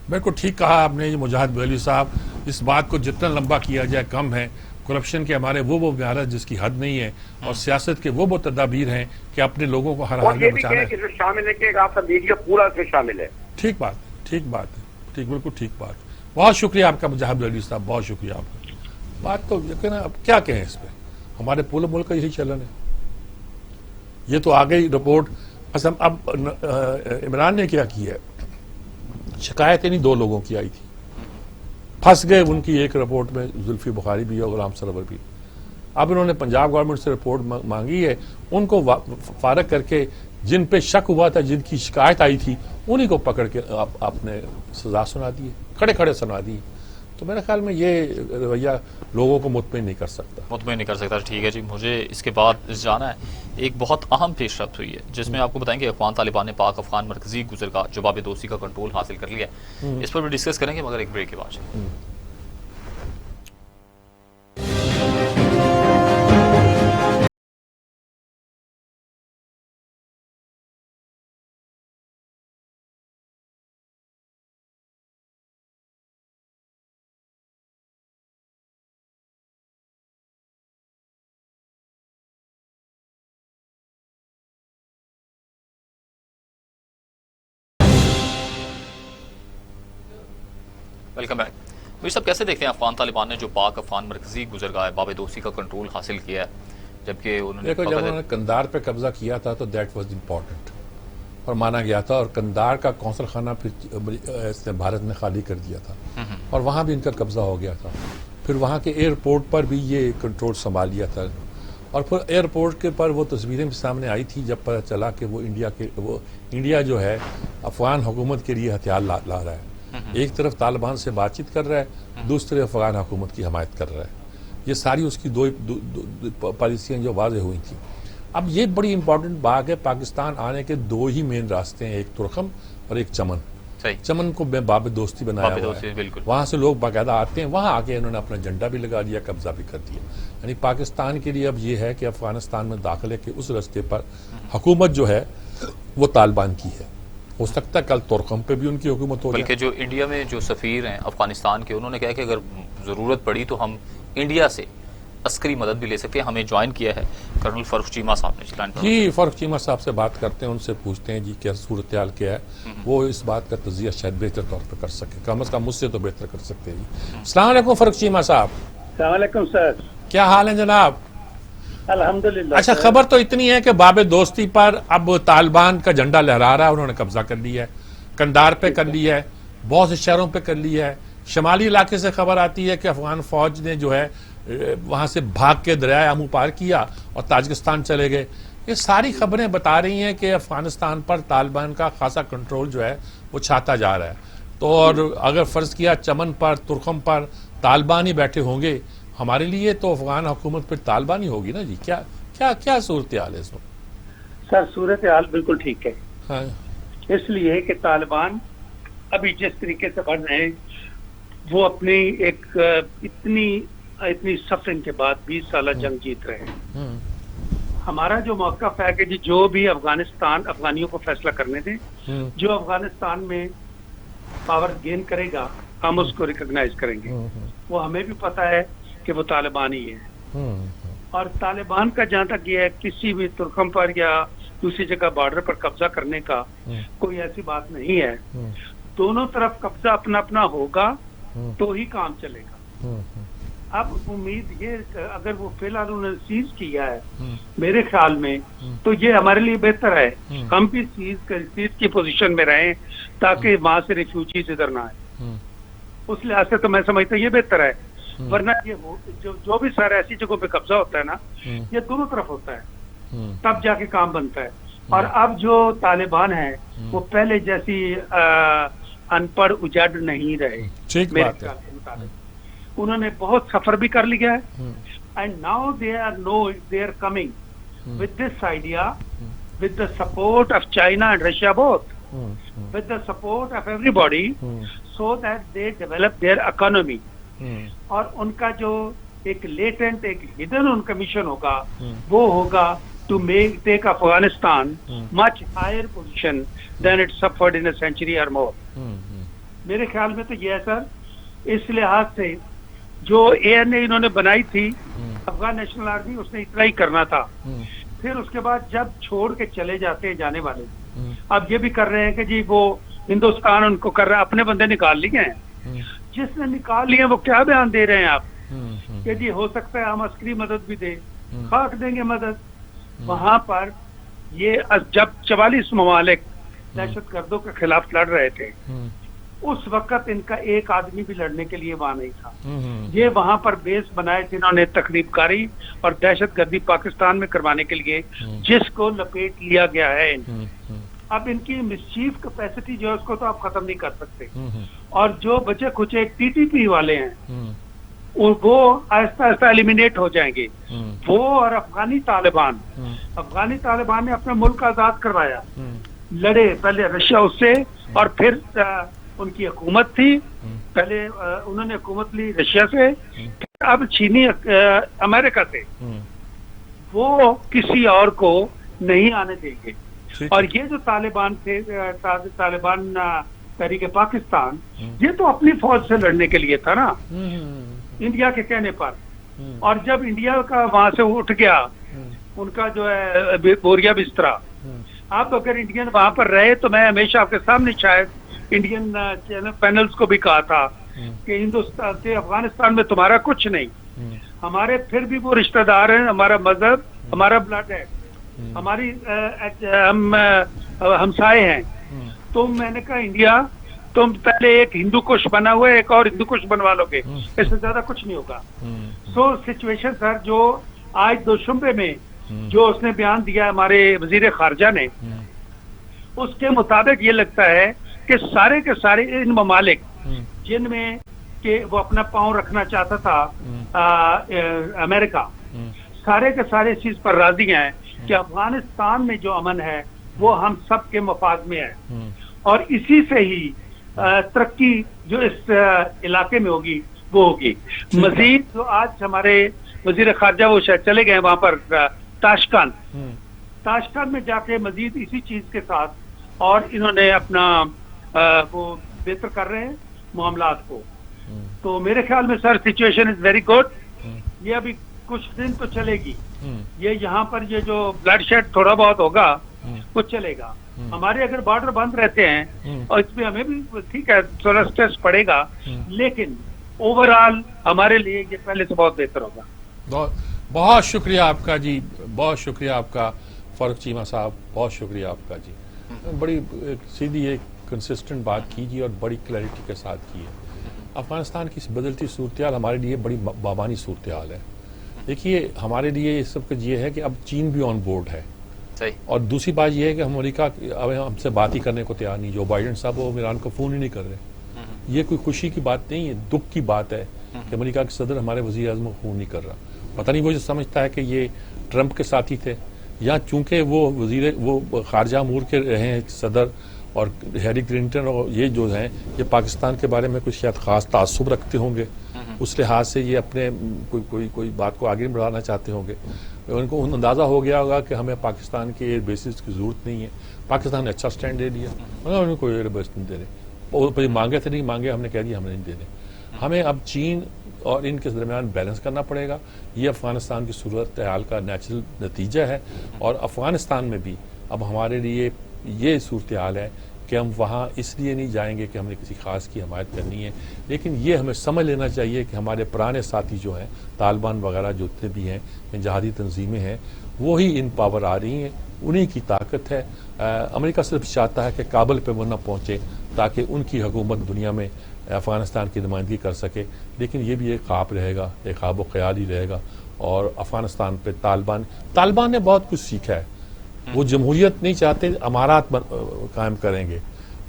بالکل ٹھیک کہا آپ نے مجاہد بریلوی صاحب. اس بات کو جتنا لمبا کیا جائے کم ہے. کرپشن کے ہمارے وہ معیار جس کی حد نہیں ہے، اور سیاست کے وہ تدابیر ہیں کہ اپنے لوگوں کو ہر حال میں بچانا ہے. اور یہ بھی کہ شامل ہے کہ آپ کا میڈیا پورا اس میں شامل ہے. ٹھیک بات ہے، ٹھیک، بالکل ٹھیک بات. بہت شکریہ آپ کا مجاہد بریلوی صاحب، بہت شکریہ آپ کا. بات تو یقین اب کیا کہیں اس پہ، ہمارے پورے ملک کا یہی چلن ہے. یہ تو آ گئی رپورٹ. اب عمران نے کیا ہے، شکایت نہیں 2 لوگوں کی آئی تھی، پھنس گئے ان کی ایک رپورٹ میں، زلفی بخاری بھی اور غلام سرور بھی. اب انہوں نے پنجاب گورنمنٹ سے رپورٹ مانگی ہے، ان کو فارغ کر کے جن پہ شک ہوا تھا، جن کی شکایت آئی تھی، انہی کو پکڑ کے آپ نے سزا سنا دی ہے، کھڑے سنا دی. تو میرے خیال میں یہ رویہ لوگوں کو مطمئن نہیں کر سکتا. ٹھیک ہے جی. مجھے اس کے بعد جانا ہے، ایک بہت اہم پیش رفت ہوئی ہے جس میں آپ کو بتائیں گے افغان طالبان نے پاک افغان مرکزی گزرگاہ جو باب دوستی کا کنٹرول حاصل کر لیا ہے. اس پر بھی ڈسکس کریں گے مگر ایک بریک کے بعد. Welcome back. مجھے سب کیسے دیکھتے ہیں افغان طالبان نے جو پاک افغان مرکزی گزرگاہ باب دوستی کا کنٹرول حاصل کیا ہے، جبکہ جب انہوں نے کندھار پہ قبضہ کیا تھا تو دیٹ واز امپورٹنٹ اور مانا گیا تھا، اور کندھار کا قونصل خانہ پھر بھارت نے خالی کر دیا تھا اور وہاں بھی ان کا قبضہ ہو گیا تھا. پھر وہاں کے ایئرپورٹ پر بھی یہ کنٹرول سنبھال لیا تھا، اور پھر ایئرپورٹ کے پر وہ تصویریں بھی سامنے آئی تھی جب پتہ چلا کہ وہ انڈیا جو ہے افغان حکومت کے لیے ہتھیار لا رہا ہے. ایک طرف طالبان سے بات چیت کر رہا ہے، دوسرے افغان حکومت کی حمایت کر رہا ہے. یہ ساری اس کی 2 پالیسیاں جو واضح ہوئی تھیں. اب یہ بڑی امپورٹنٹ بات ہے، پاکستان آنے کے 2 ہی مین راستے ہیں، ایک ترکھم اور ایک چمن. چمن کو باب دوستی بنایا ہوا ہے، وہاں سے لوگ باقاعدہ آتے ہیں، وہاں آ کے انہوں نے اپنا جھنڈا بھی لگا دیا، قبضہ بھی کر دیا. یعنی پاکستان کے لیے اب یہ ہے کہ افغانستان میں داخلے کے اس راستے پر حکومت جو ہے وہ طالبان کی ہے. ہو سکتا ہے کل ترکم پہ بھی ان کی حکومت ہو جائے. بلکہ جو انڈیا میں جو سفیر ہیں افغانستان کے، انہوں نے کہا کہ اگر ضرورت پڑی تو ہم انڈیا سے عسکری مدد بھی لے سکتے ہیں. ہمیں جوائن کیا ہے کرنل فرخ چیمہ صاحب نے. جی فرخ چیمہ صاحب سے بات کرتے ہیں، ان سے پوچھتے ہیں جی کیا صورتحال کیا ہے. وہ اس بات کا تجزیہ شاید بہتر طور پہ کر سکے، کم از کم مجھ سے تو بہتر کر سکتے ہیں. السلام علیکم فرخ چیمہ صاحب. السلام علیکم سر. کیا حال ہے جناب؟ الحمدللہ. اچھا، خبر تو اتنی ہے کہ باب دوستی پر اب طالبان کا جھنڈا لہرا رہا ہے، انہوں نے قبضہ کر لیا ہے، کندھار پہ کر لیا ہے، بہت سے شہروں پہ کر لیا ہے. شمالی علاقے سے خبر آتی ہے کہ افغان فوج نے جو ہے وہاں سے بھاگ کے دریائے آمو پار کیا اور تاجکستان چلے گئے. یہ ساری خبریں بتا رہی ہیں کہ افغانستان پر طالبان کا خاصا کنٹرول جو ہے وہ چھاتا جا رہا ہے. تو اور اگر فرض کیا چمن پر ترکم پر طالبان ہی بیٹھے ہوں گے، ہمارے لیے تو افغان حکومت پھر طالبان ہی ہوگی نا جی. کیا صورتحال ہے اس وقت؟ سر صورتحال بالکل ٹھیک ہے. ہاں. اس لیے کہ طالبان ابھی جس طریقے سے بڑھ رہے ہیں، وہ اپنی ایک اتنی سفرنگ کے بعد 20 سالہ جنگ جیت رہے ہیں. ہمارا جو موقف ہے کہ جی جو بھی افغانیوں کو فیصلہ کرنے دیں، جو افغانستان میں پاور گین کرے گا ہم اس کو ریکگنائز کریں گے. وہ ہمیں بھی پتہ ہے کہ وہ طالبان ہی ہے. اور طالبان کا جہاں تک یہ ہے کسی بھی ترکم پر یا دوسری جگہ بارڈر پر قبضہ کرنے کا کوئی ایسی بات نہیں ہے. دونوں طرف قبضہ اپنا اپنا ہوگا تو ہی کام چلے گا. اب امید یہ اگر وہ فی الحال انہوں نے سیز کیا ہے میرے خیال میں تو یہ ہمارے لیے بہتر ہے. ہم بھی سیز کی پوزیشن میں رہیں تاکہ وہاں سے ریفیوجیز ادھر نہ آئے. اس لحاظ سے تو میں سمجھتا ہوں یہ بہتر ہے. ورنہ یہ جو بھی سارا ایسی جگہوں پہ قبضہ ہوتا ہے نا، یہ دونوں طرف ہوتا ہے، تب جا کے کام بنتا ہے. اور اب جو طالبان ہیں وہ پہلے جیسی ان پڑھ اجڑ نہیں رہے. میرے خیال کے مطابق انہوں نے بہت سفر بھی کر لیا ہے. And now they are coming with this idea with the support of China and Russia both, with the support of everybody. so that they develop their economy. اور ان کا جو ایک لیٹنٹ ایک ہڈن ان کا مشن ہوگا وہ ہوگا to take Afghanistan much higher position then it suffered in a century or more. میرے خیال میں تو یہ ہے سر, اس لحاظ سے جو ANA انہوں نے بنائی تھی افغان نیشنل آرمی, اس نے اتنا ہی کرنا تھا. پھر اس کے بعد جب چھوڑ کے چلے جاتے ہیں جانے والے, اب یہ بھی کر رہے ہیں کہ جی وہ ہندوستان ان کو کر رہا ہے, اپنے بندے نکال لیے ہیں. جس نے نکال لیے وہ کیا بیان دے رہے ہیں آپ کہ جی ہو سکتا ہے ہم عسکری مدد بھی دیں, خاک دیں گے مدد. وہاں پر یہ جب 44 ممالک دہشت گردوں کے خلاف لڑ رہے تھے, اس وقت ان کا ایک آدمی بھی لڑنے کے لیے وہاں نہیں تھا. یہ وہاں پر بیس بنائے تھے انہوں نے تخریب کاری اور دہشت گردی پاکستان میں کروانے کے لیے, جس کو لپیٹ لیا گیا ہے. اب ان کی مسچیف کیپیسٹی جو ہے اس کو تو آپ ختم نہیں کر سکتے. اور جو بچے کچے TTP والے ہیں وہ آہستہ آہستہ ایلیمینیٹ ہو جائیں گے. وہ اور افغانی طالبان نے اپنا ملک آزاد کروایا, لڑے پہلے رشیا اس سے, اور پھر ان کی حکومت تھی, پہلے انہوں نے حکومت لی رشیا سے, اب چھینی امریکہ سے. وہ کسی اور کو نہیں آنے دیں گے. اور یہ جو طالبان تھے, طالبان تحریک پاکستان, یہ تو اپنی فوج سے لڑنے کے لیے تھا نا, انڈیا کے کہنے پر. اور جب انڈیا کا وہاں سے اٹھ گیا ان کا جو ہے بوریا بسترا, آپ اگر انڈین وہاں پر رہے تو میں ہمیشہ آپ کے سامنے شاید انڈین چینل پینلز کو بھی کہا تھا کہ ہندوستان سے افغانستان میں تمہارا کچھ نہیں, ہمارے پھر بھی وہ رشتہ دار ہیں, ہمارا مذہب, ہمارا بلڈ ہے, ہماری ہمسائے ہیں. تو میں نے کہا انڈیا تم پہلے ایک ہندو کش بنا ہوا ہے, ایک اور ہندو کش بنوا لو گے, اس سے زیادہ کچھ نہیں ہوگا. سو سچویشن سر جو آج دوشنبے میں جو اس نے بیان دیا ہمارے وزیر خارجہ نے, اس کے مطابق یہ لگتا ہے کہ سارے کے سارے ان ممالک جن میں کہ وہ اپنا پاؤں رکھنا چاہتا تھا امریکہ, سارے کے سارے اس چیز پر راضی ہیں کہ افغانستان میں جو امن ہے وہ ہم سب کے مفاد میں ہے, اور اسی سے ہی ترقی جو اس علاقے میں ہوگی وہ ہوگی. مزید جو آج ہمارے وزیر خارجہ وہ شاید چلے گئے وہاں پر تاشکند میں جا کے مزید اسی چیز کے ساتھ, اور انہوں نے اپنا وہ بہتر کر رہے ہیں معاملات کو. تو میرے خیال میں سر سچویشن از ویری گڈ. یہ ابھی کچھ دن تو چلے گی, یہ یہاں پر یہ جو بلڈ شیڈ تھوڑا بہت ہوگا وہ چلے گا. ہمارے اگر بارڈر بند رہتے ہیں اور اس میں ہمیں بھی ٹھیک ہے تھوڑا اسٹریس پڑے گا, لیکن اوور آل ہمارے لیے یہ پہلے سے بہت بہتر ہوگا. بہت شکریہ آپ کا جی, بہت شکریہ آپ کا فاروق چیمہ صاحب, بہت شکریہ آپ کا جی. بڑی سیدھی ایک کنسسٹنٹ بات کیجیے اور بڑی کلیئرٹی کے ساتھ کی ہے. افغانستان کی بدلتی صورتحال ہمارے لیے بڑی بامانی صورتحال ہے. دیکھیے ہمارے لیے اس سب یہ ہے کہ اب چین بھی آن بورڈ ہے, اور دوسری بات یہ ہے کہ امریکہ اب ہم سے بات ہی کرنے کو تیار نہیں. جو بائیڈن صاحب وہ ایران کو فون ہی نہیں کر رہے. یہ کوئی خوشی کی بات نہیں ہے, دکھ کی بات ہے کہ امریکہ کے صدر ہمارے وزیر اعظم کو فون نہیں کر رہا. پتہ نہیں وہ جو سمجھتا ہے کہ یہ ٹرمپ کے ساتھی تھے, یا چونکہ وہ خارجہ امور کے رہے ہیں صدر, اور ہیری کلنٹن اور یہ جو ہیں یہ پاکستان کے بارے میں کچھ شاید خاص تعصب رکھتے ہوں گے, اس لحاظ سے یہ اپنے کوئی بات کو آگے بڑھانا چاہتے ہوں گے. ان کو اندازہ ہو گیا ہوگا کہ ہمیں پاکستان کے ایئر بیسز کی ضرورت نہیں ہے, پاکستان نے اچھا سٹینڈ دے دیا, انہوں نے کوئی ایئر بیس نہیں دے رہے. مانگے تھے نہیں مانگے, ہم نے کہہ دیا ہم نہیں دے رہے. ہمیں اب چین اور ان کے درمیان بیلنس کرنا پڑے گا. یہ افغانستان کی صورتحال کا نیچرل نتیجہ ہے, اور افغانستان میں بھی اب ہمارے لیے یہ صورتحال ہے کہ ہم وہاں اس لیے نہیں جائیں گے کہ ہم نے کسی خاص کی حمایت کرنی ہے, لیکن یہ ہمیں سمجھ لینا چاہیے کہ ہمارے پرانے ساتھی جو ہیں طالبان وغیرہ جو اتنے بھی ہیں جہادی تنظیمیں ہیں, وہی ان پاور آ رہی ہیں, انہی کی طاقت ہے. امریکہ صرف چاہتا ہے کہ کابل پہ وہ نہ پہنچے تاکہ ان کی حکومت دنیا میں افغانستان کی نمائندگی کر سکے, لیکن یہ بھی ایک خواب رہے گا, ایک خواب و خیال ہی رہے گا. اور افغانستان پہ طالبان نے بہت کچھ سیکھا ہے. وہ جمہوریت نہیں چاہتے, امارات قائم کریں گے,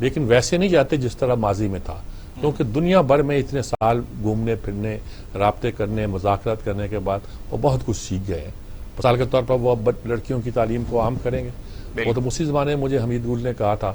لیکن ویسے نہیں چاہتے جس طرح ماضی میں تھا, کیونکہ دنیا بھر میں اتنے سال گھومنے پھرنے, رابطے کرنے, مذاکرات کرنے کے بعد وہ بہت کچھ سیکھ گئے ہیں. مثال کے طور پر وہ اب لڑکیوں کی تعلیم کو عام کریں گے. وہ تو اسی زمانے میں مجھے حمید گل نے کہا تھا